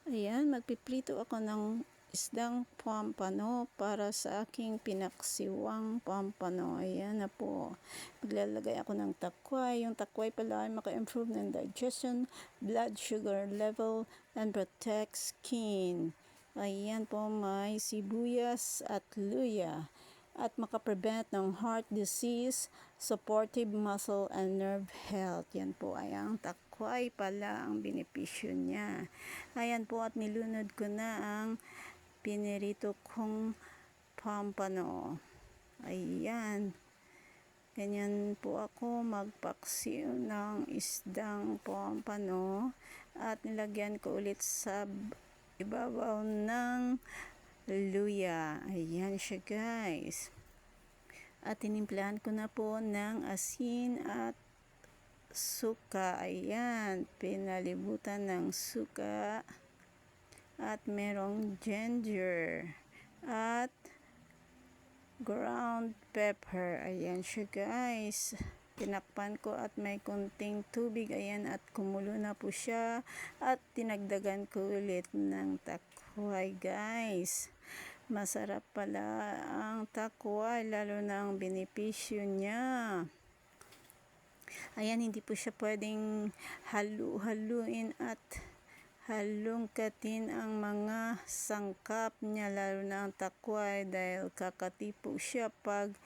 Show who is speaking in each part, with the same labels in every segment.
Speaker 1: Ayan, magpiprito ako ng isdang pampano para sa aking pinaksiwang pampano. Ayan na po. Maglalagay ako ng takway. Yung takway pala ay maka-improve ng digestion, blood sugar level, and protect skin. Ayan po, may sibuyas at luya. At makaprevent ng heart disease, supportive muscle and nerve health. Yan po ay ang takway pala ang benepisyo niya. Ayan po, at nilunod ko na ang pinirito kong pampano. Ayan. Ganyan po ako magpaksiw ng isdang pampano at nilagyan ko ulit sa ibabaw ng luya. Ayan siya, guys. At tinimplahan ko na po ng asin at suka. Ayan, pinalibutan ng suka at merong ginger at ground pepper. Ayan siya, guys. Tinakpan ko at may kunting tubig. Ayan, at kumulo na po siya at tinagdagan ko ulit ng takway, guys. Masarap pala ang takway, lalo na ang benepisyo niya. Ayan, hindi po siya pwedeng halu-haluin at halongkatin ang mga sangkap niya, lalo na ang takway, dahil kakati po siya pag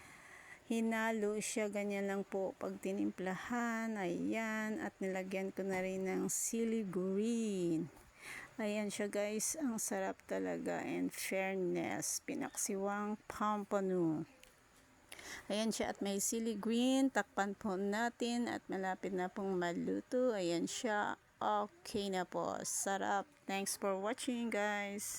Speaker 1: hinalo siya. Ganyan lang po pag tinimplahan. Ayan, at nilagyan ko na rin ng sili green. Ayan siya, guys, ang sarap talaga, and fairness, pinaksiwang pampano. Ayan siya, at may sili green. Takpan po natin at malapit na pong maluto. Ayan siya, okay na po, sarap. Thanks for watching, guys.